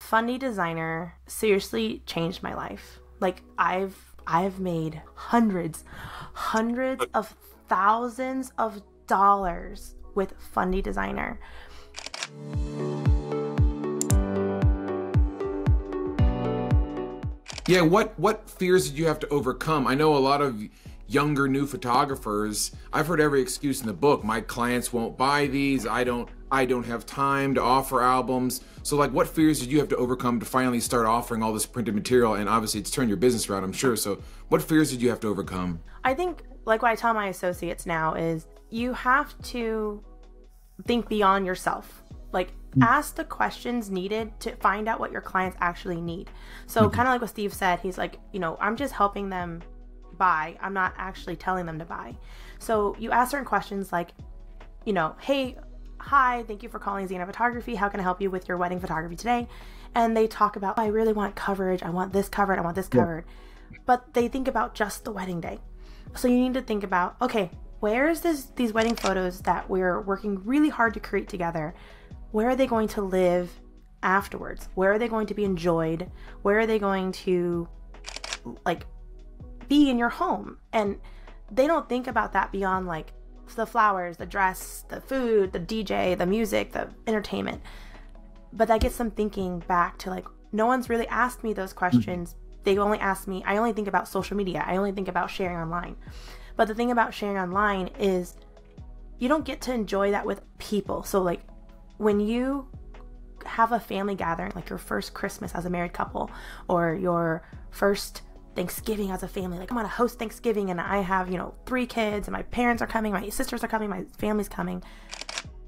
Fundy Designer seriously changed my life. Like I've made hundreds of thousands of dollars with Fundy Designer. Yeah, what fears did you have to overcome? I know a lot of younger new photographers, I've heard every excuse in the book. My clients won't buy these. I don't have time to offer albums. So like, what fears did you have to overcome to finally start offering all this printed material? And obviously it's turned your business around, I'm sure. So what fears did you have to overcome? I think like what I tell my associates now is you have to think beyond yourself. Like ask the questions needed to find out what your clients actually need. So kind of like what Steve said, he's like, you know, I'm just helping them buy. I'm not actually telling them to buy. So you ask certain questions like, you know, hey, hi, thank you for calling Xena Photography. How can I help you with your wedding photography today? And they talk about, I really want coverage. I want this covered. I want this covered. But they think about just the wedding day. So you need to think about, okay, where is these wedding photos that we're working really hard to create together? Where are they going to live afterwards? Where are they going to be enjoyed? Where are they going to like be in your home? And they don't think about that beyond like the flowers, the dress, the food, the DJ, the music, the entertainment. But that gets them thinking back to like, no one's really asked me those questions. They only ask me, I only think about social media. I only think about sharing online. But the thing about sharing online is you don't get to enjoy that with people. So like when you have a family gathering, like your first Christmas as a married couple or your first Thanksgiving as a family, like I'm gonna host Thanksgiving and I have, you know, 3 kids and my parents are coming, my sisters are coming, my family's coming.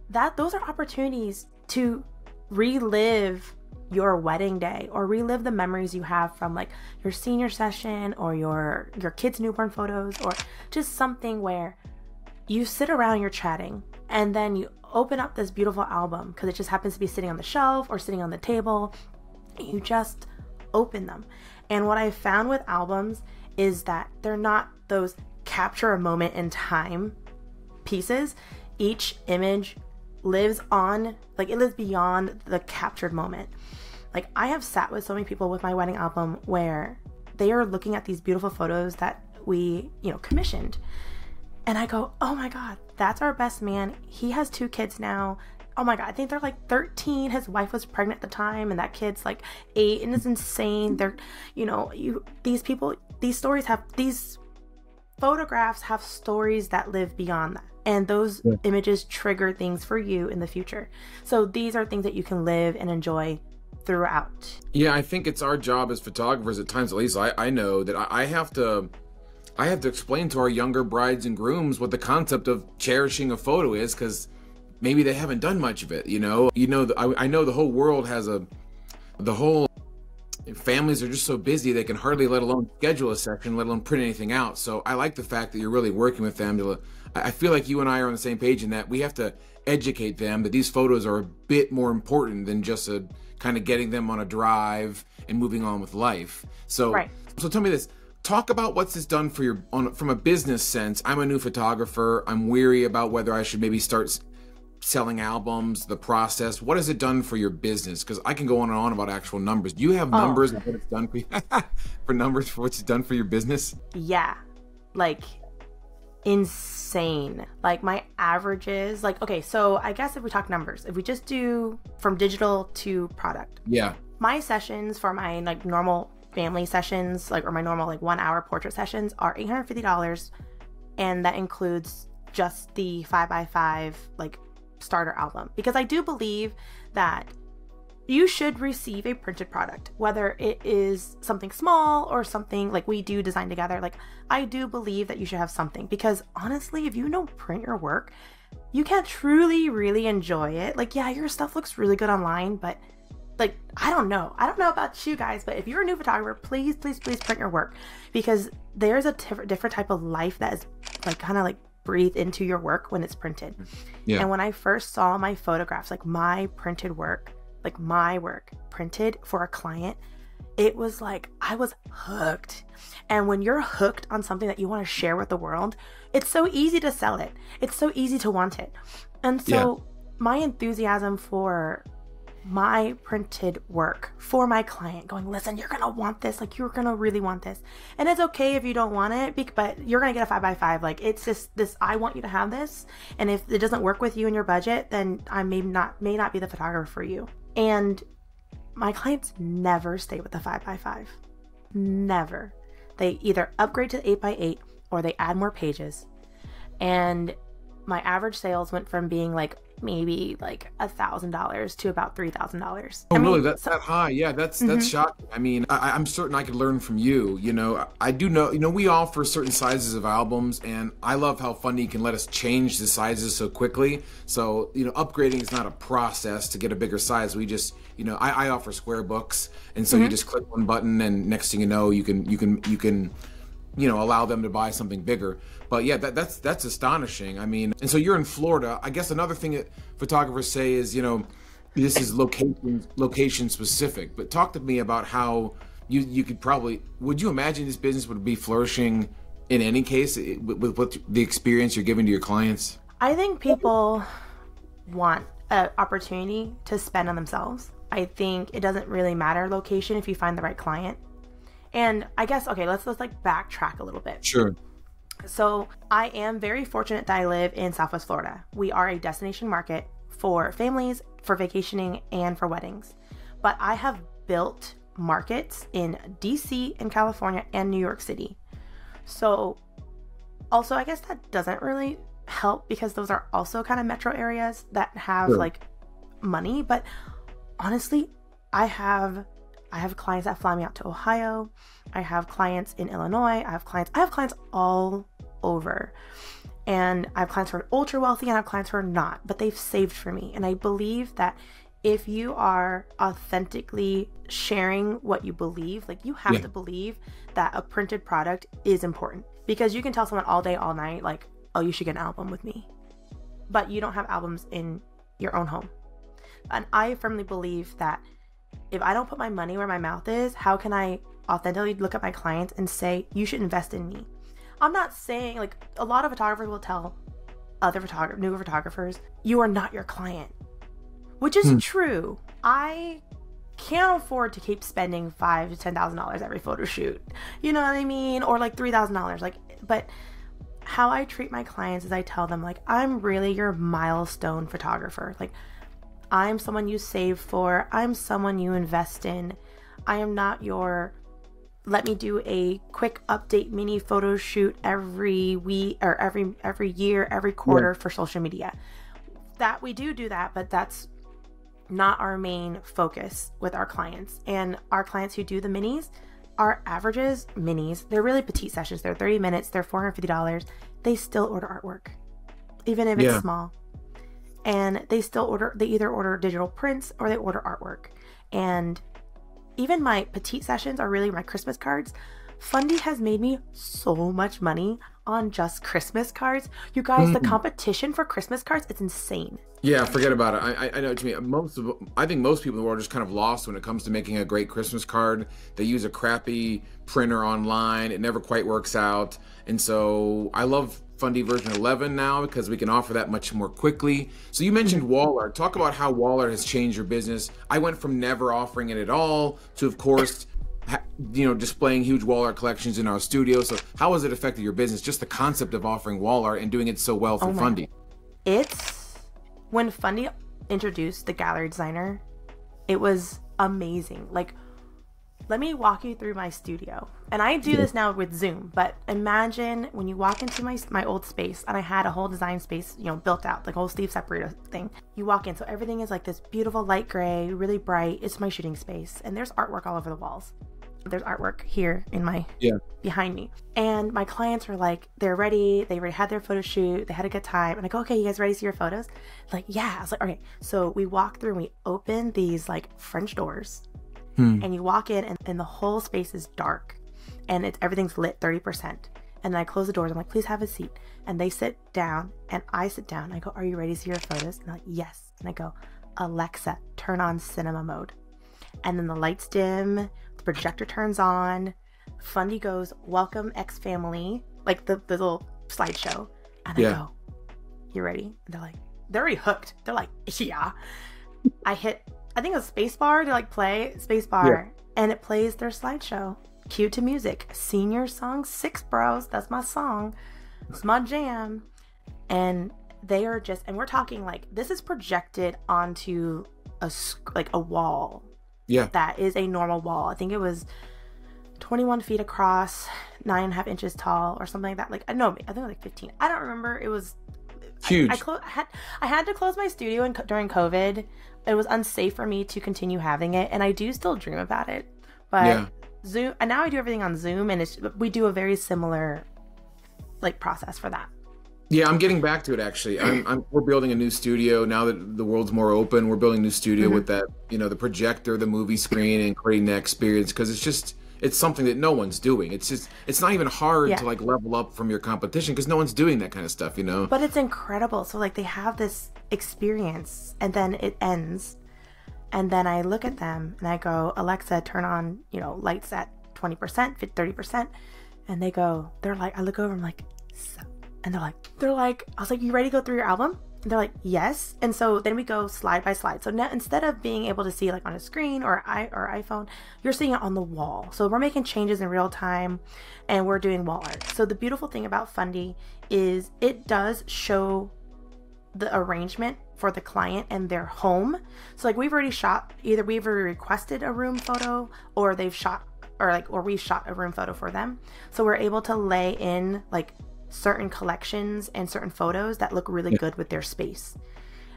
Those are opportunities to relive your wedding day or relive the memories you have from like your senior session or your kids' newborn photos, or just something where you sit around, you're chatting, and then you open up this beautiful album because it just happens to be sitting on the shelf or sitting on the table. You just open them. And what I found with albums is that they're not those capture a moment in time pieces. Each image lives on, like it lives beyond the captured moment. Like I have sat with so many people with my wedding album where they are looking at these beautiful photos that we, you know, commissioned. And I go, oh my God, that's our best man. He has 2 kids now. Oh my God, I think they're like 13. His wife was pregnant at the time and that kid's like 8, and it's insane. They're, you know, these photographs have stories that live beyond that. And those images trigger things for you in the future. So these are things that you can live and enjoy throughout. Yeah, I think it's our job as photographers at times, at least I know that I have to explain to our younger brides and grooms what the concept of cherishing a photo is, because maybe they haven't done much of it, you know. I know the whole world has the whole families are just so busy they can hardly let alone schedule a session, let alone print anything out. So I like the fact that you're really working with them. I feel like you and I are on the same page in that we have to educate them that these photos are a bit more important than just a kind of getting them on a drive and moving on with life. So, So tell me this. Talk about what's this done for from a business sense. I'm a new photographer. I'm weary about whether I should maybe start selling albums, the process. What has it done for your business? Because I can go on and on about actual numbers. Do you have numbers of what it's done for you? For numbers for what it's done for your business? Yeah, like insane. Like my averages, like, okay, so I guess if we talk numbers, if we just do from digital to product. Yeah. My sessions for my like normal family sessions, like, or my normal like 1 hour portrait sessions are $850. And that includes just the 5x5 like starter album, because I do believe that you should receive a printed product, whether it is something small or something like we do design together. Like I do believe that you should have something, because honestly, if you don't print your work, you can't truly really enjoy it. Like, yeah, your stuff looks really good online, but like, I don't know about you guys, but if you're a new photographer, please print your work, because there's a different type of life that is like kind of like breathe into your work when it's printed. Yeah. And when I first saw my photographs, like my printed work, like my work printed for a client, it was like I was hooked. And when you're hooked on something that you want to share with the world, it's so easy to sell it. It's so easy to want it. And so my enthusiasm for my printed work for my client, going, listen, you're going to want this. Like, you're going to really want this. And it's okay if you don't want it, but you're going to get a 5x5. Like, it's just this, I want you to have this. And if it doesn't work with you and your budget, then I may not be the photographer for you. And my clients never stay with the 5x5. Never. They either upgrade to the 8x8 or they add more pages. And my average sales went from being like maybe like $1,000 to about $3,000. Oh, really? That's that high? Yeah, that's shocking. I mean, I'm certain I could learn from you. You know, I do know. You know, we offer certain sizes of albums, and I love how Fundy can let us change the sizes so quickly. So, you know, upgrading is not a process to get a bigger size. We just, you know, I offer square books, and so you just click one button, and next thing you know, you can allow them to buy something bigger. But yeah, that's astonishing. I mean, and so you're in Florida. I guess another thing that photographers say is, you know, this is location specific. But talk to me about how you could probably, would you imagine this business would be flourishing in any case with what the experience you're giving to your clients? I think people want an opportunity to spend on themselves. I think it doesn't really matter location if you find the right client. And I guess, okay, let's like backtrack a little bit. Sure. So I am very fortunate that I live in Southwest Florida. We are a destination market for families, for vacationing, and for weddings. But I have built markets in DC and California and New York City. So also, I guess that doesn't really help because those are also kind of metro areas that have like money. But honestly, I have clients that fly me out to Ohio. I have clients in Illinois. I have clients all over. And I have clients who are ultra wealthy and I have clients who are not, but they've saved for me. And I believe that if you are authentically sharing what you believe, like you have to believe that a printed product is important, because you can tell someone all day, all night, like, oh, you should get an album with me, but you don't have albums in your own home. And I firmly believe that if I don't put my money where my mouth is, how can I authentically look at my clients and say, you should invest in me? I'm not saying, like, a lot of photographers will tell other newer photographers, you are not your client, which is true. I can't afford to keep spending $5,000 to $10,000 every photo shoot. You know what I mean? Or like $3,000. Like, but how I treat my clients is I tell them, like, I'm really your milestone photographer. Like, I'm someone you save for. I'm someone you invest in. I am not your, let me do a quick update mini photo shoot every week or every year, every quarter for social media. That we do that, but that's not our main focus with our clients. And our clients who do the minis, our averages minis, they're really petite sessions. They're 30 minutes. They're $450. They still order artwork, even if it's small. And they either order digital prints or they order artwork. And even my petite sessions are really my Christmas cards. Fundy has made me so much money on just Christmas cards. You guys, the competition for Christmas cards, it's insane. Yeah, forget about it. I know what you mean. I think most people in the world are just kind of lost when it comes to making a great Christmas card. They use a crappy printer online. It never quite works out. And so I love Fundy version 11 now because we can offer that much more quickly. So you mentioned wall art. Talk about how wall art has changed your business. I went from never offering it at all to, of course, displaying huge wall art collections in our studio. So how has it affected your business? Just the concept of offering wall art and doing it so well through Fundy. It's when Fundy introduced the gallery designer, it was amazing. Like, let me walk you through my studio. And I do this now with Zoom, but imagine when you walk into my old space, and I had a whole design space, built out, like a whole sleeve separator thing. You walk in, so everything is like this beautiful light gray, really bright. It's my shooting space. And there's artwork all over the walls. There's artwork here in my behind me. And my clients are like, they're ready. They already had their photo shoot. They had a good time. And I go, okay, you guys ready to see your photos? Like, yeah. I was like, okay. So we walk through and we open these like French doors. And you walk in and the whole space is dark and everything's lit 30%. And then I close the doors. I'm like, please have a seat. And they sit down and I sit down. I go, are you ready to see your photos? And they're like, yes. And I go, Alexa, turn on cinema mode. And then the lights dim, the projector turns on. Fundy goes, welcome X family, like the little slideshow. And I go, you ready? And they're already hooked. They're like, yeah. I hit I think it was space bar to like play space bar, and it plays their slideshow. Cue to music. Senior Song 6 Bros. That's my song. It's my jam. And they are just, and we're talking like this is projected onto a wall. Yeah. That is a normal wall. I think it was 21 feet across, 9.5 inches tall, or something like that. Like, no, I think it was like 15. I don't remember. It was huge. I had to close my studio during COVID. It was unsafe for me to continue having it, and I do still dream about it. But Zoom, and now I do everything on Zoom, and we do a very similar like process for that. Yeah, I'm getting back to it actually. We're building a new studio now that the world's more open. We're building a new studio with that, the projector, the movie screen, and creating that experience because it's something that no one's doing. It's not even hard to like level up from your competition because no one's doing that kind of stuff, But it's incredible. So like they have this experience and then it ends. And then I look at them and I go, Alexa, turn on, lights at 20%, 30%. And they're like, I look over, I'm like, so. And they're like, I was like, you ready to go through your album? And they're like, yes. And so then we go slide by slide. So now instead of being able to see like on a screen or iPhone, you're seeing it on the wall. So we're making changes in real time and we're doing wall art. So the beautiful thing about Fundy is it does show the arrangement for the client and their home. So like we've already shot, either we've already requested a room photo or we've shot a room photo for them. So we're able to lay in like certain collections and certain photos that look really good with their space.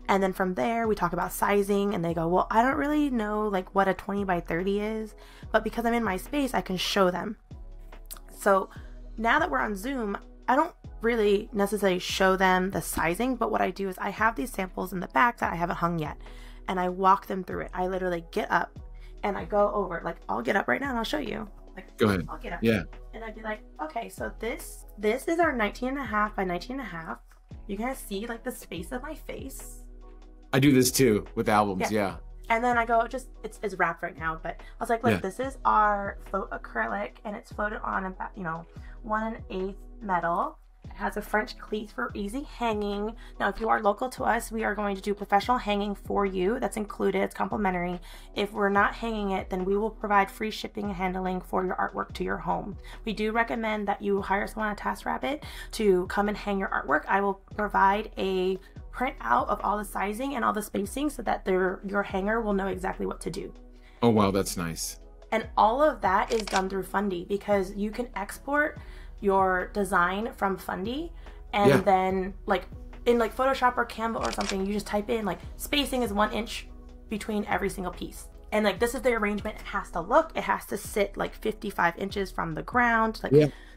And then from there we talk about sizing and they go, well, I don't really know like what a 20 by 30 is, but because I'm in my space, I can show them. So now that we're on Zoom, I don't really necessarily show them the sizing, but what I do is I have these samples in the back that I haven't hung yet and I walk them through it. I literally get up and I go over, like I'll get up right now and I'll show you. Like, go ahead. I'll get up. Yeah. And I'd be like, okay, so this is our 19.5 by 19.5. You guys see like the space of my face. I do this too with albums. Yeah. And then I go, it's wrapped right now, but I was like, look, this is our faux acrylic and it's floated on about, 1/8 metal. It has a French cleat for easy hanging. Now, if you are local to us, we are going to do professional hanging for you. That's included. It's complimentary. If we're not hanging it, then we will provide free shipping and handling for your artwork to your home. We do recommend that you hire someone at TaskRabbit to come and hang your artwork. I will provide a print out of all the sizing and all the spacing so that your hanger will know exactly what to do. Oh, wow. That's nice. And all of that is done through Fundy because you can export your design from Fundy and then like in like Photoshop or Canva or something, you just type in like spacing is 1 inch between every single piece. And like this is the arrangement it has to look. It has to sit like 55 inches from the ground.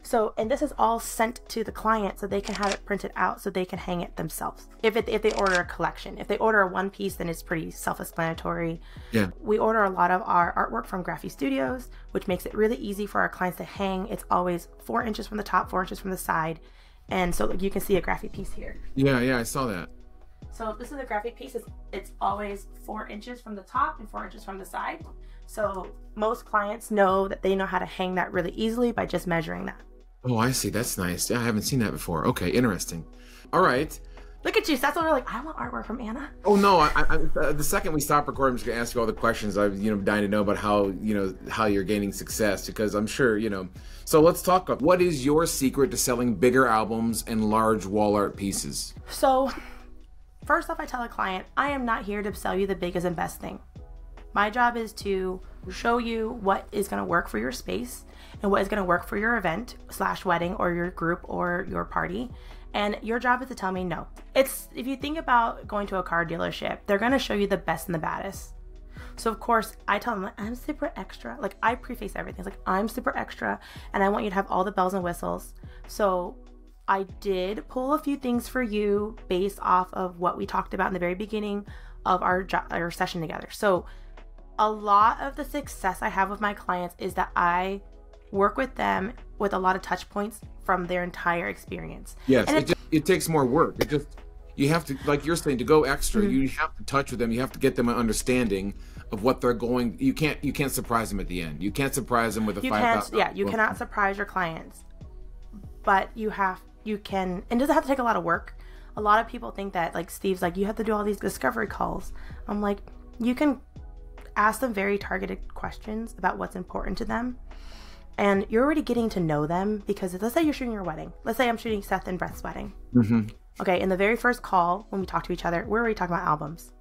So, and this is all sent to the client so they can have it printed out so they can hang it themselves. If they order a collection. If they order a one piece, then it's pretty self-explanatory. Yeah. We order a lot of our artwork from Graphy Studios, which makes it really easy for our clients to hang. It's always 4 inches from the top, 4 inches from the side. And so like, you can see a graphic piece here. Yeah, I saw that. So this is a graphic piece. It's always 4 inches from the top and 4 inches from the side. So most clients know that they know how to hang that really easily by just measuring that. Oh, I see. That's nice. Yeah, I haven't seen that before. Okay, interesting. All right. Look at you. That's what we're like, I want artwork from Anna. Oh, no. I the second we stop recording, I'm just going to ask you all the questions. I'm dying to know about how you're gaining success because I'm sure, So let's talk about what is your secret to selling bigger albums and large wall art pieces? So first off, I tell a client, I am not here to sell you the biggest and best thing. My job is to show you what is going to work for your space and what is going to work for your event / wedding or your group or your party. And your job is to tell me no. If you think about going to a car dealership, they're going to show you the best and the baddest. So of course I tell them like, I'm super extra. Like I preface everything. It's like I'm super extra and I want you to have all the bells and whistles. So I did pull a few things for you based off of what we talked about in the very beginning of our session together. So a lot of the success I have with my clients is that I work with them with a lot of touch points from their entire experience. Yes, and it takes more work. You have to, like you're saying, to go extra, you have to touch with them. You have to get them an understanding of what they're going. You can't surprise them at the end. You can't surprise them with a 5,000. Yeah, you cannot surprise your clients, but you can, and it doesn't have to take a lot of work. A lot of people think that, like Steve's like, you have to do all these discovery calls. I'm like, you can ask them very targeted questions about what's important to them. And you're already getting to know them, because let's say you're shooting your wedding. Let's say I'm shooting Seth and Brett's wedding. Mm-hmm. Okay, in the very first call, when we talk to each other, we're already talking about albums.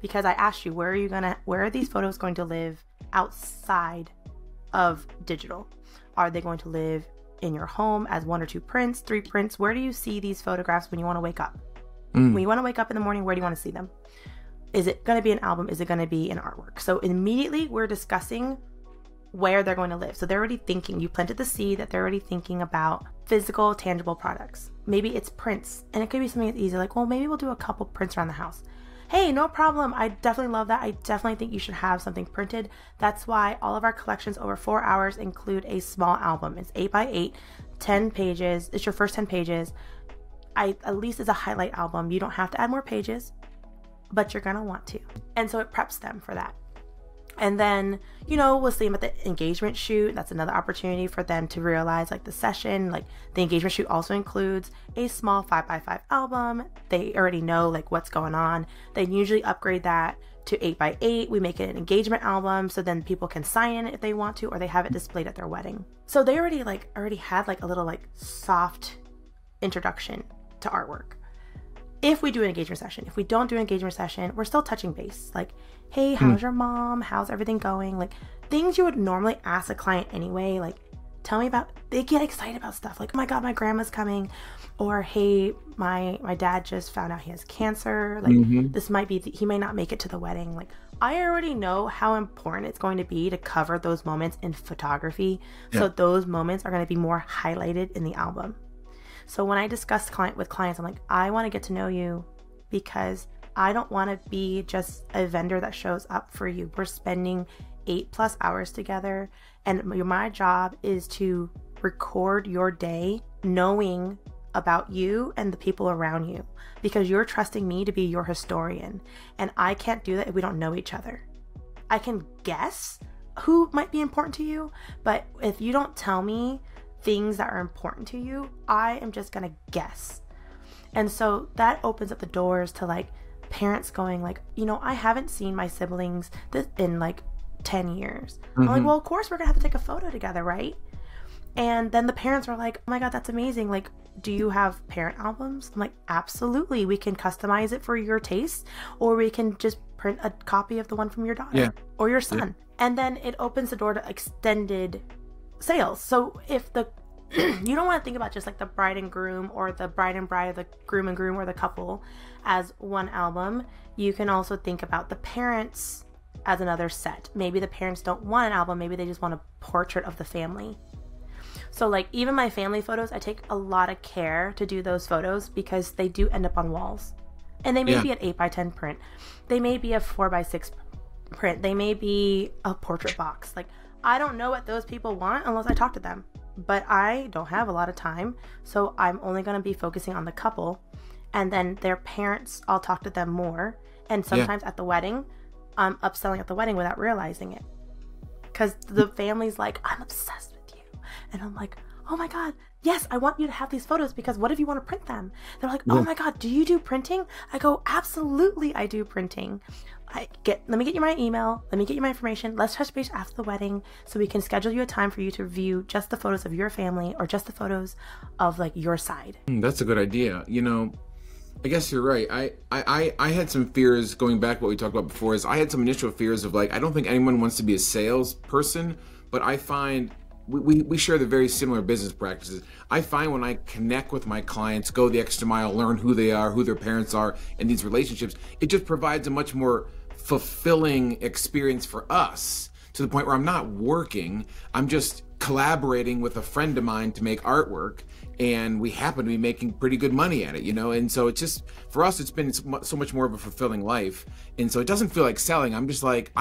Because I asked you, where are these photos going to live outside of digital? Are they going to live in your home as 1 or 2 prints, 3 prints? Where do you see these photographs when you want to wake up? When you want to wake up in the morning, where do you want to see them? Is it going to be an album? Is it going to be an artwork? So immediately we're discussing where they're going to live. So they're already thinking, you planted the seed that they're already thinking about physical, tangible products. Maybe it's prints, and it could be something that's easy, like, well, maybe we'll do a couple prints around the house. Hey, no problem. I definitely love that. I definitely think you should have something printed. That's why all of our collections over 4 hours include a small album. It's 8x8, 10 pages. It's your first 10 pages. At least it's a highlight album. You don't have to add more pages, but you're going to want to. And so it preps them for that. And then, we'll see them at the engagement shoot. That's another opportunity for them to realize, like, the session, like, the engagement shoot also includes a small 5x5 album. They already know, like, what's going on. They usually upgrade that to 8x8. We make it an engagement album, so then people can sign in it if they want to, or they have it displayed at their wedding. So they already had like a little, like, soft introduction to artwork. If we do an engagement session, if we don't do an engagement session, we're still touching base. Like, hey, how's your mom? How's everything going? Like, things you would normally ask a client anyway. Like, tell me about, they get excited about stuff. Like, oh my God, my grandma's coming. Or, hey, my dad just found out he has cancer. Like, this might be, he may not make it to the wedding. Like, I already know how important it's going to be to cover those moments in photography. Yeah. So those moments are going to be more highlighted in the album. So when I discuss with clients, I'm like, I want to get to know you, because I don't want to be just a vendor that shows up for you. We're spending 8+ hours together, and my job is to record your day knowing about you and the people around you, because you're trusting me to be your historian, and I can't do that if we don't know each other. I can guess who might be important to you, but if you don't tell me things that are important to you, I am just gonna guess. And so that opens up the doors to, like, parents going, like, I haven't seen my siblings in like 10 years. I'm like, well, of course we're gonna have to take a photo together, right? And then the parents are like, oh my God, that's amazing. Like, do you have parent albums? I'm like, absolutely. We can customize it for your taste, or we can just print a copy of the one from your daughter or your son. And then it opens the door to extended sales. So if you don't want to think about just like the bride and groom, or the bride and bride, or the groom and groom, or the couple as one album, you can also think about the parents as another set. Maybe the parents don't want an album, maybe they just want a portrait of the family. So, like, even my family photos, I take a lot of care to do those photos, because they do end up on walls. And they may be an 8x10 print. They may be a 4x6 print. They may be a portrait box. Like, I don't know what those people want unless I talk to them. But I don't have a lot of time, so I'm only going to be focusing on the couple. And then their parents, I'll talk to them more. And sometimes at the wedding, I'm upselling at the wedding without realizing it. Because the family's like, I'm obsessed with you. And I'm like, oh my God, yes, I want you to have these photos, because what if you want to print them? They're like, oh my God, do you do printing? I go, absolutely, I do printing. Let me get you my email. Let me get you my information. Let's touch base after the wedding, so we can schedule you a time for you to view just the photos of your family, or just the photos of, like, your side. That's a good idea. I guess you're right. I had some fears, going back to what we talked about before, is I had some initial fears of, like, I don't think anyone wants to be a salesperson, but I find we share the very similar business practices. I find when I connect with my clients, go the extra mile, learn who they are, who their parents are, and these relationships, it just provides a much more fulfilling experience for us, to the point where I'm not working, I'm just collaborating with a friend of mine to make artwork, and we happen to be making pretty good money at it, and so it's just, for us, it's been so much more of a fulfilling life. And so it doesn't feel like selling. I'm just like,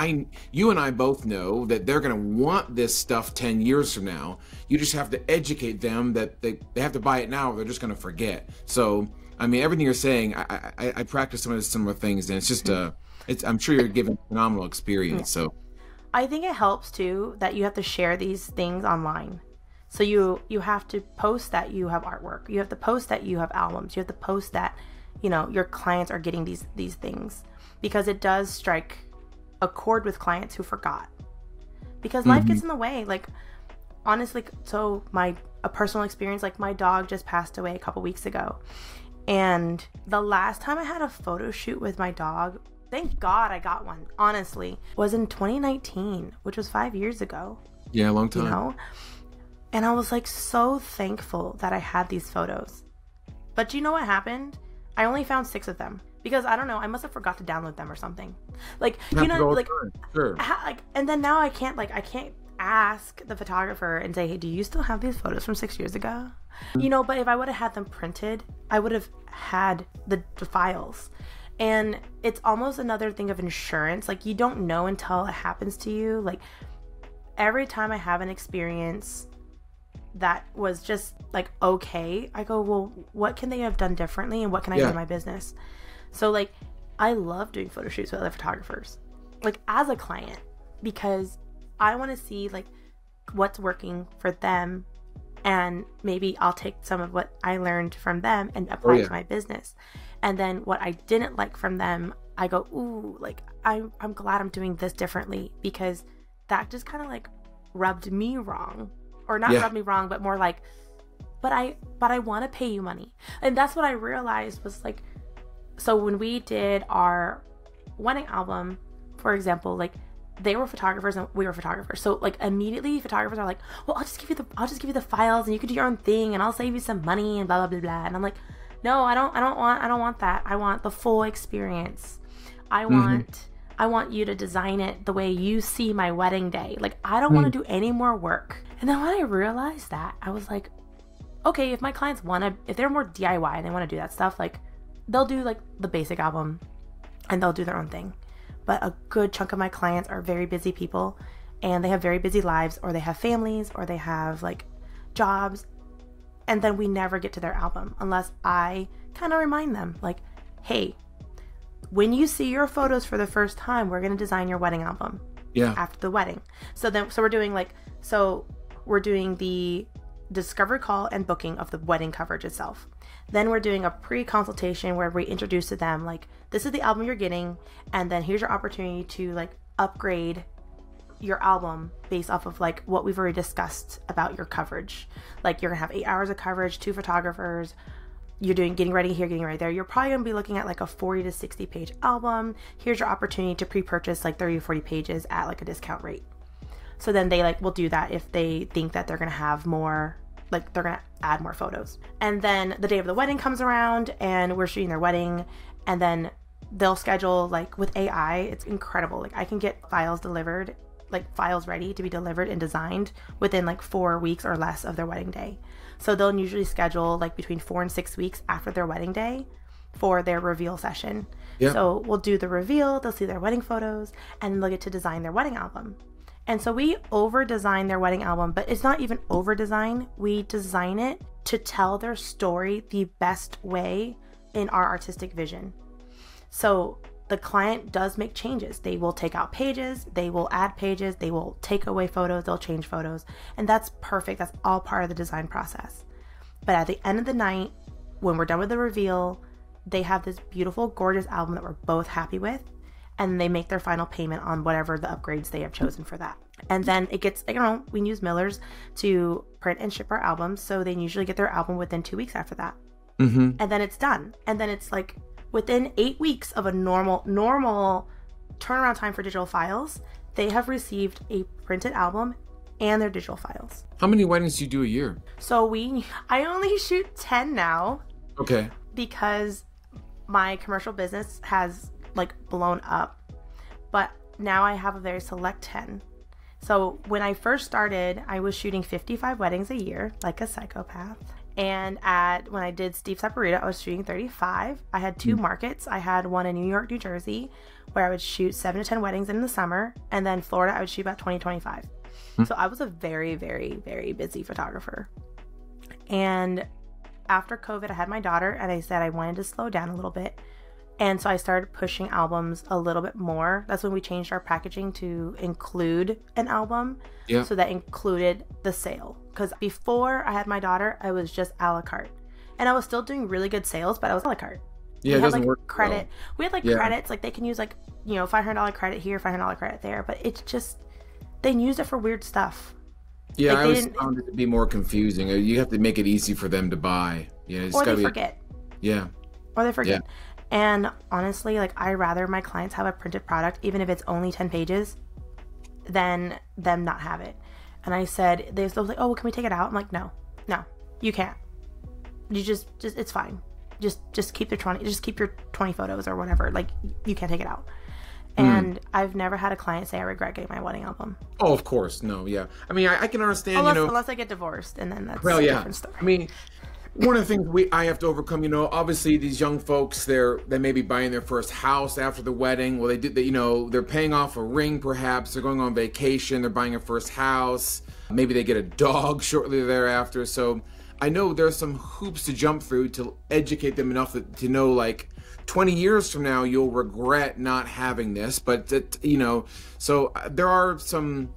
you and I both know that they're going to want this stuff 10 years from now. You just have to educate them that they have to buy it now, or they're just going to forget. So, I mean, everything you're saying, I practice some of the similar things, and it's just I'm sure you're giving a phenomenal experience. So I think it helps too that you have to share these things online. So you have to post that you have artwork. You have to post that you have albums. You have to post that, your clients are getting these things, because it does strike accord with clients who forgot, because life gets in the way. Like, honestly, so a personal experience, like my dog just passed away a couple weeks ago, and the last time I had a photo shoot with my dog, thank God I got one, honestly, was in 2019, which was 5 years ago. Yeah, a long time. You know? And I was like so thankful that I had these photos. But do you know what happened? I only found 6 of them because I don't know, I must have forgot to download them or something. Like, you know, like, sure. And then now I can't ask the photographer and say, hey, do you still have these photos from 6 years ago? You know, but if I would have had them printed, I would have had the files. And it's almost another thing of insurance. Like, you don't know until it happens to you. Like, every time I have an experience that was just like, okay, I go, well, what can they have done differently and what can I do in my business? So like, I love doing photo shoots with other photographers, like as a client, because I want to see like what's working for them, and maybe I'll take some of what I learned from them and apply it to my business. And then what I didn't like from them, I go, ooh, like I'm glad I'm doing this differently, because that just kind of like rubbed me wrong, or not rubbed me wrong, but more like, but I want to pay you money. And that's what I realized was like, so when we did our wedding album, for example, like they were photographers and we were photographers. So like immediately photographers are like, well, I'll just give you the files and you can do your own thing and I'll save you some money and blah, blah, blah, blah. And I'm like, no, I don't want that. I want the full experience. I want you to design it the way you see my wedding day. Like, I don't want to do any more work. And then when I realized that, I was like, okay, if my clients if they're more DIY and they want to do that stuff, like they'll do like the basic album and they'll do their own thing. But a good chunk of my clients are very busy people, and they have very busy lives, or they have families, or they have like jobs. And then we never get to their album unless I kind of remind them like, hey, when you see your photos for the first time, we're going to design your wedding album after the wedding. So we're doing the discovery call and booking of the wedding coverage itself. Then we're doing a pre-consultation where we introduce to them, like, this is the album you're getting, and then here's your opportunity to like upgrade your album based off of like what we've already discussed about your coverage. Like, you're gonna have 8 hours of coverage, 2 photographers, you're doing getting ready here, getting ready there. You're probably gonna be looking at like a 40 to 60 page album. Here's your opportunity to pre-purchase like 30 to 40 pages at like a discount rate. So then they like will do that if they think that they're gonna have more, like they're gonna add more photos. And then the day of the wedding comes around and we're shooting their wedding, and then they'll schedule, like with AI, it's incredible. Like I can get files delivered, like files ready to be delivered and designed within like 4 weeks or less of their wedding day. So they'll usually schedule like between 4 and 6 weeks after their wedding day for their reveal session. Yep. So we'll do the reveal, they'll see their wedding photos, and they'll get to design their wedding album. And so we over-design their wedding album, but it's not even over-design. We design it to tell their story the best way in our artistic vision. So the client does make changes. They will take out pages, they will add pages, they will take away photos, they'll change photos. And that's perfect. That's all part of the design process. But at the end of the night, when we're done with the reveal, they have this beautiful, gorgeous album that we're both happy with. And they make their final payment on whatever the upgrades they have chosen for that. And then it gets, we use Millers to print and ship our albums. So they usually get their album within 2 weeks after that. Mm-hmm. And then it's done. And then it's like within 8 weeks of a normal turnaround time for digital files, they have received a printed album and their digital files. How many weddings do you do a year? So I only shoot 10 now. Okay. Because my commercial business has like blown up, but now I have a very select 10. So when I first started, I was shooting 55 weddings a year, like a psychopath. And when I did Steve Saporita, I was shooting 35. I had 2 markets. I had one in New York, New Jersey, where I would shoot 7 to 10 weddings in the summer. And then Florida, I would shoot about 20, 25. So I was a very, very, very busy photographer. And after COVID, I had my daughter, and I said I wanted to slow down a little bit. And so I started pushing albums a little bit more. That's when we changed our packaging to include an album. Yeah. So that included the sale. Because before I had my daughter, I was just a la carte. And I was still doing really good sales, but I was a la carte. Yeah, We it had doesn't like work credit. well. We had like Yeah. credits, like they can use like, you know, $500 credit here, $500 credit there, but it's just they used it for weird stuff. Yeah, Like I they always didn't, found it to be more confusing. You have to make it easy for them to buy. Yeah, it's or got they to be. forget, Yeah, or they yeah, forget. And honestly, like I rather my clients have a printed product, even if it's only 10 pages, than them not have it. And I said, they was like, oh, well, can we take it out? I'm like, no, you can't. You just it's fine. Just keep your 20 photos or whatever. Like you can't take it out. And I've never had a client say I regret getting my wedding album. Oh, of course, no, yeah. I mean, I can understand, Unless I get divorced, and then that's well, a yeah. different story. I mean, one of the things I have to overcome, obviously these young folks, they may be buying their first house after the wedding. Well, they're paying off a ring, perhaps. They're going on vacation. They're buying a first house. Maybe they get a dog shortly thereafter. So I know there's some hoops to jump through to educate them enough to know, like, 20 years from now, you'll regret not having this. But, so there are some...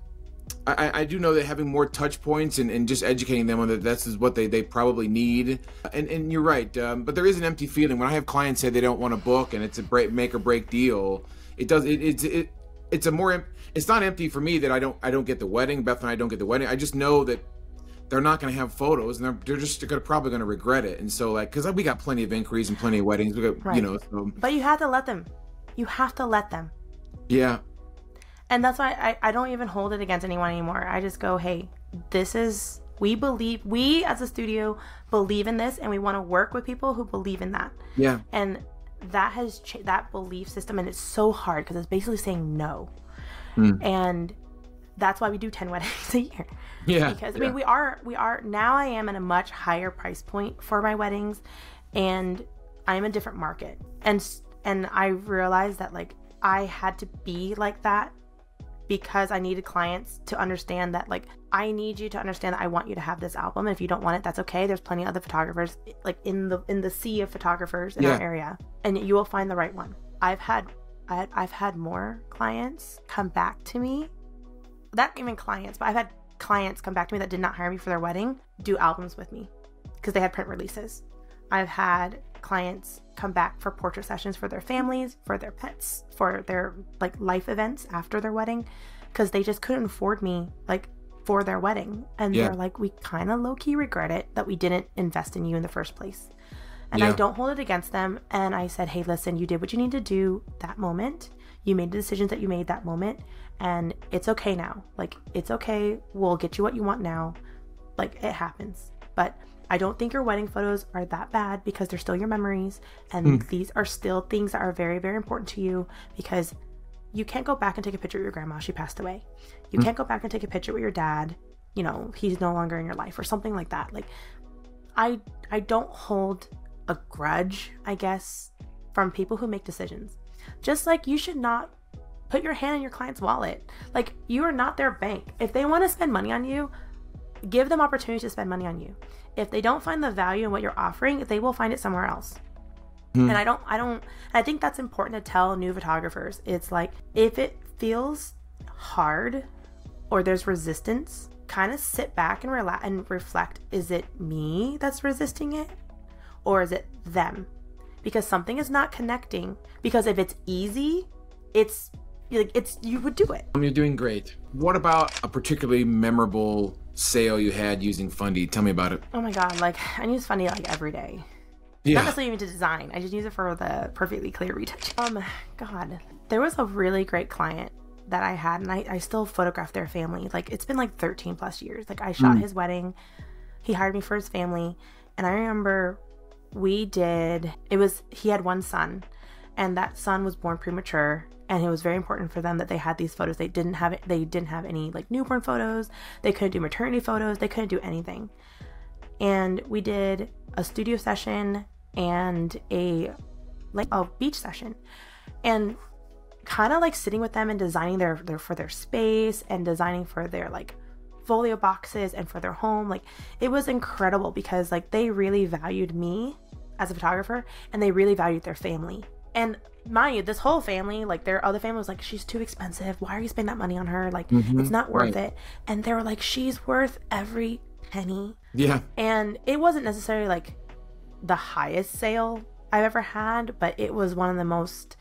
I do know that having more touch points and just educating them on that this is what they probably need. And you're right. But there is an empty feeling when I have clients say they don't want a book and it's a make or break deal. It's not empty for me that I don't get the wedding. Beth and I don't get the wedding. I just know that they're not going to have photos and they're probably going to regret it. And so, like, because we got plenty of inquiries and plenty of weddings. We got, right. So. But you have to let them. You have to let them. Yeah. And that's why I don't even hold it against anyone anymore. I just go, hey, we as a studio believe in this, and we want to work with people who believe in that. Yeah. And that has that belief system, and it's so hard because it's basically saying no. And that's why we do 10 weddings a year. Yeah. Because I mean, we are now. I am at a much higher price point for my weddings, and I'm a different market. And I realized that, like, I had to be like that because I needed clients to understand that, like, I need you to understand that I want you to have this album. And if you don't want it, that's okay. There's plenty of other photographers, like, in the sea of photographers in our area, and you will find the right one. I've had more clients come back to me, not even clients, but I've had clients come back to me that did not hire me for their wedding, do albums with me because they had print releases. I've had clients come back for portrait sessions for their families, for their pets, for their, like, life events after their wedding, because they just couldn't afford me, like, for their wedding. And they're like, we kind of low-key regret it that we didn't invest in you in the first place. And I don't hold it against them. And I said, hey, listen, you did what you need to do that moment. You made the decisions that you made that moment. And it's okay now. Like, it's okay. We'll get you what you want now. Like, it happens. But I don't think your wedding photos are that bad because they're still your memories. And these are still things that are very, very important to you, because you can't go back and take a picture of your grandma. She passed away. You can't go back and take a picture with your dad. You know, he's no longer in your life or something like that. Like, I don't hold a grudge, I guess, from people who make decisions. Just like you should not put your hand in your client's wallet. Like, you are not their bank. If they want to spend money on you, give them opportunity to spend money on you. If they don't find the value in what you're offering, they will find it somewhere else. And I think that's important to tell new photographers. It's like, if it feels hard or there's resistance, kind of sit back and relax and reflect. Is it me that's resisting it, or is it them? Because something is not connecting. Because if it's easy, it's you would do it. You're doing great. What about a particularly memorable sale you had using Fundy? Tell me about it. Oh my God, like, I use Fundy like every day. Yeah. Not necessarily even to design. I just use it for the perfectly clear retouch. God, there was a really great client that I had, and I still photograph their family. Like, it's been like 13 plus years. Like, I shot his wedding. He hired me for his family. And I remember he had one son, and that son was born premature. And it was very important for them that they had these photos. They didn't have any, like, newborn photos. They couldn't do maternity photos. They couldn't do anything. And we did a studio session and a beach session, and kind of like sitting with them and designing for their space and designing for their, like, folio boxes and for their home. Like, it was incredible because, like, they really valued me as a photographer, and they really valued their family. And mind you, this whole family, like, their other family was like, she's too expensive. Why are you spending that money on her? Like, it's not worth it. And they were like, she's worth every penny. Yeah. And it wasn't necessarily like the highest sale I've ever had, but it was one of the most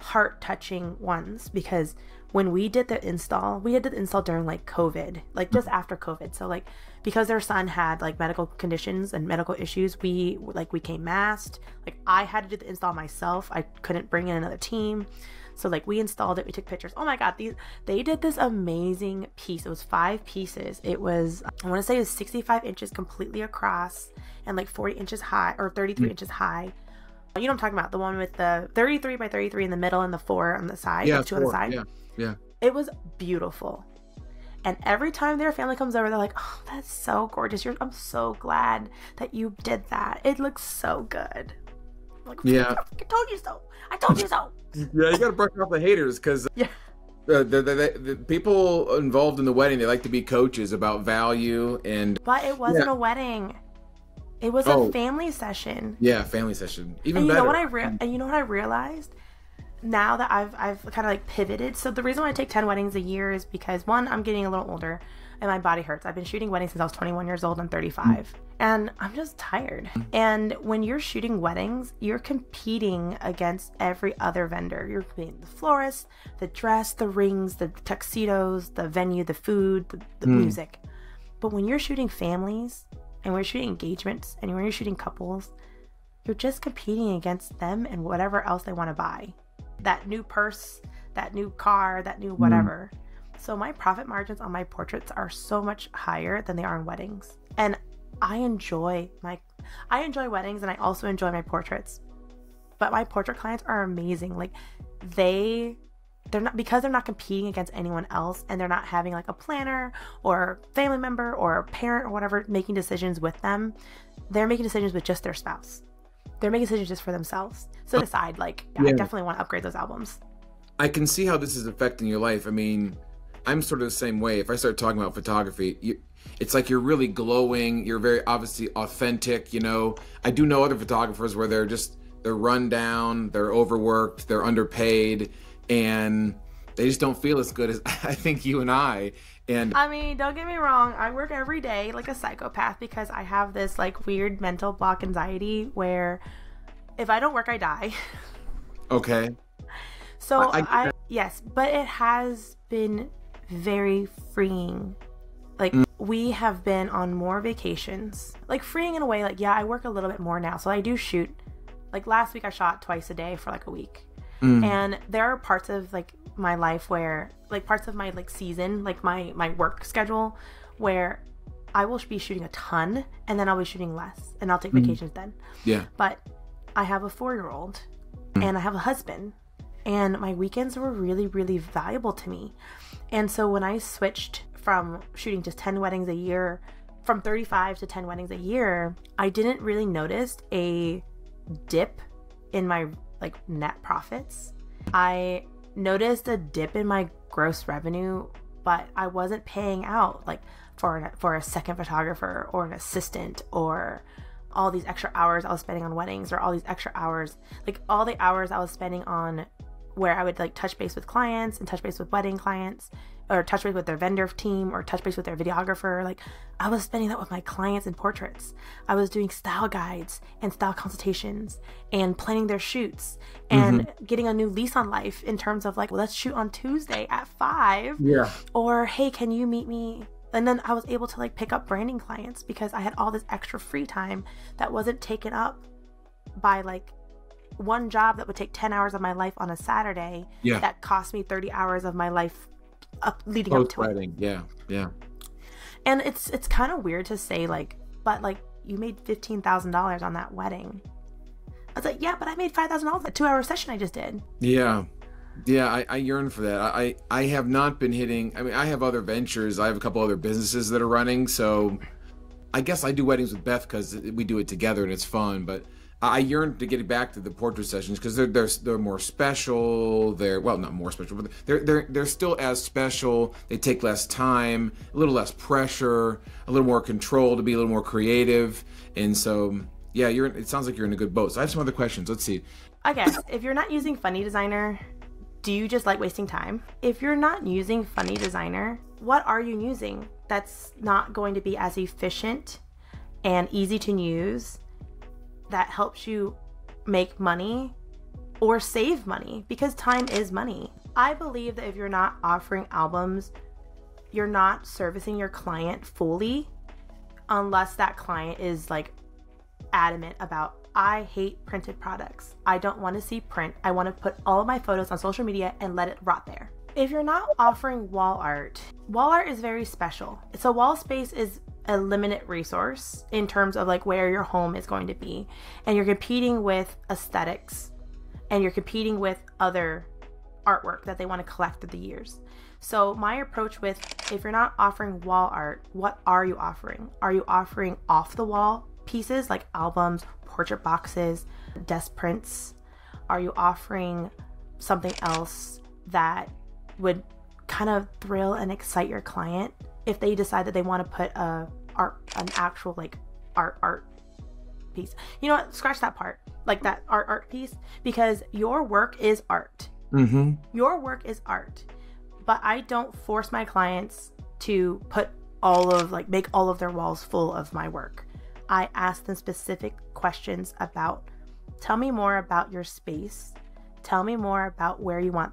heart-touching ones, because when we did the install, we did the install during like COVID, like just after COVID. So like, because their son had like medical conditions and medical issues, we came masked. Like I had to do the install myself. I couldn't bring in another team. So like we installed it, we took pictures. Oh my God, they did this amazing piece. It was 5 pieces. It was, I want to say it was 65 inches completely across and like 40 inches high, or 33 inches high. You know what I'm talking about? The one with the 33 by 33 in the middle and the 4 on the side. Yeah, 2 on the side. Yeah. It was beautiful. And every time their family comes over, they're like, oh, that's so gorgeous. I'm so glad that you did that. It looks so good. I'm like, yeah. I told you so. I told you so. Yeah, you got to brush off the haters, because yeah. The people involved in the wedding, they like to be coaches about value. But it wasn't a wedding. It was a family session. Yeah, family session. Even and better. And you know what I realized? Now that I've kind of like pivoted. So the reason why I take 10 weddings a year is because, one, I'm getting a little older and my body hurts. I've been shooting weddings since I was 21 years old. I'm 35 and I'm just tired. And when you're shooting weddings, you're competing against every other vendor. You're competing the florist, the dress, the rings, the tuxedos, the venue, the food, the music. But when you're shooting families and we're shooting engagements and when you're shooting couples, you're just competing against them and whatever else they want to buy. That new purse, that new car, that new whatever. So my profit margins on my portraits are so much higher than they are in weddings. And I enjoy weddings, and I also enjoy my portraits. But my portrait clients are amazing. Like they're not, because they're not competing against anyone else, and they're not having like a planner or family member or a parent or whatever making decisions with them. They're making decisions with just their spouse. They're making decisions just for themselves. So decide, I definitely want to upgrade those albums. I can see how this is affecting your life. I mean, I'm sort of the same way. If I start talking about photography, it's like you're really glowing. You're very obviously authentic. You know, I do know other photographers where they're run down, they're overworked, they're underpaid, and they just don't feel as good as I think you and I. And I mean, don't get me wrong. I work every day like a psychopath because I have this like weird mental block anxiety where if I don't work, I die. Okay. So yes, but it has been very freeing. Like we have been on more vacations, like freeing in a way. Like, yeah, I work a little bit more now. So I do shoot. Like last week I shot twice a day for like a week. And there are parts of like my life where like parts of my like season, like my work schedule, where I will be shooting a ton and then I'll be shooting less and I'll take vacations then. Yeah. But I have a 4-year-old and I have a husband, and my weekends were really, really valuable to me. And so when I switched from shooting just 10 weddings a year, from 35 to 10 weddings a year, I didn't really notice a dip in my like net profits. I noticed a dip in my gross revenue, but I wasn't paying out like for a second photographer or an assistant or all these extra hours I was spending on weddings, or all these extra hours, like all the hours I was spending on where I would like touch base with clients and touch base with wedding clients, or touch base with their vendor team, or touch base with their videographer. Like I was spending that with my clients and portraits. I was doing style guides and style consultations and planning their shoots and getting a new lease on life in terms of like, well, let's shoot on Tuesday at 5. Yeah. Or, hey, can you meet me? And then I was able to like pick up branding clients because I had all this extra free time that wasn't taken up by like one job that would take 10 hours of my life on a Saturday. Yeah. That cost me 30 hours of my life leading up to it. Yeah. And it's kind of weird to say like, but like you made $15,000 on that wedding. I was like, yeah, but I made $5,000 that 2-hour session I just did. Yeah. I yearn for that. I have not been hitting. I mean, I have other ventures. I have a couple other businesses that are running. So I guess I do weddings with Beth because we do it together and it's fun. But I yearn to get back to the portrait sessions because they're more special. They're, well, not more special, but they're still as special. They take less time, a little less pressure, a little more control to be a little more creative. And so, yeah, it sounds like you're in a good boat. So I have some other questions. Let's see. I guess if you're not using Fundy Designer, do you just like wasting time? If you're not using Fundy Designer, what are you using that's not going to be as efficient and easy to use, that helps you make money or save money, because time is money. I believe that if you're not offering albums, you're not servicing your client fully, unless that client is like adamant about, I hate printed products. I don't want to see print. I want to put all of my photos on social media and let it rot there. If you're not offering wall art is very special. So wall space is a limited resource in terms of like where your home is going to be. And you're competing with aesthetics, and you're competing with other artwork that they want to collect through the years. So my approach with, if you're not offering wall art, what are you offering? Are you offering off the wall pieces like albums, portrait boxes, desk prints? Are you offering something else that would kind of thrill and excite your client if they decide that they want to put an actual like art piece? You know what? Scratch that part, like that art piece, because your work is art. Mm-hmm. Your work is art. But I don't force my clients to put make all of their walls full of my work. I ask them specific questions about, tell me more about your space. Tell me more about where you want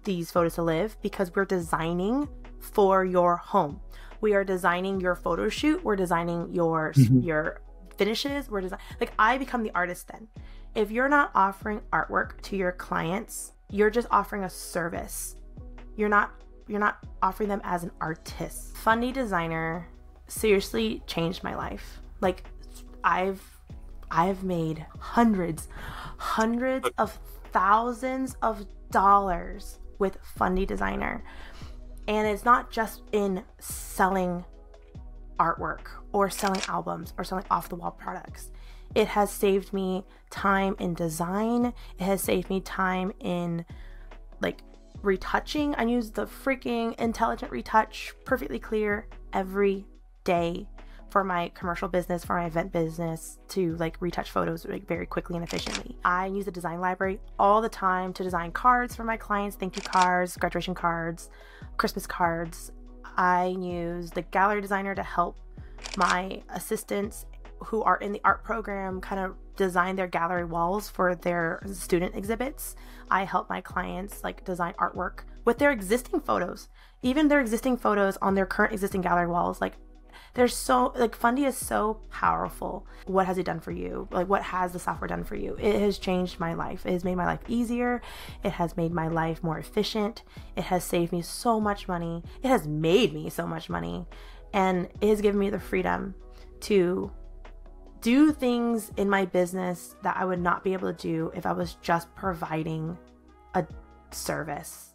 these photos to live, because we're designing for your home. We are designing your photo shoot. We're designing your finishes. Like, I become the artist then. If you're not offering artwork to your clients, you're just offering a service. You're not offering them as an artist. Fundy Designer seriously changed my life. Like, I've made hundreds of thousands of dollars with Fundy Designer. And it's not just in selling artwork or selling albums or selling off the wall products. It has saved me time in design. It has saved me time in like retouching. I use the freaking intelligent retouch, perfectly clear, every day for my commercial business, for my event business, to like retouch photos like very quickly and efficiently. I use the design library all the time to design cards for my clients, thank you cards, graduation cards, Christmas cards. I use the gallery designer to help my assistants who are in the art program kind of design their gallery walls for their student exhibits. I help my clients like design artwork with their existing photos, even their existing photos on their current existing gallery walls. Like, they're so, like, Fundy is so powerful. What has it done for you? Like, what has the software done for you? It has changed my life. It has made my life easier. It has made my life more efficient. It has saved me so much money. It has made me so much money. And it has given me the freedom to do things in my business that I would not be able to do if I was just providing a service.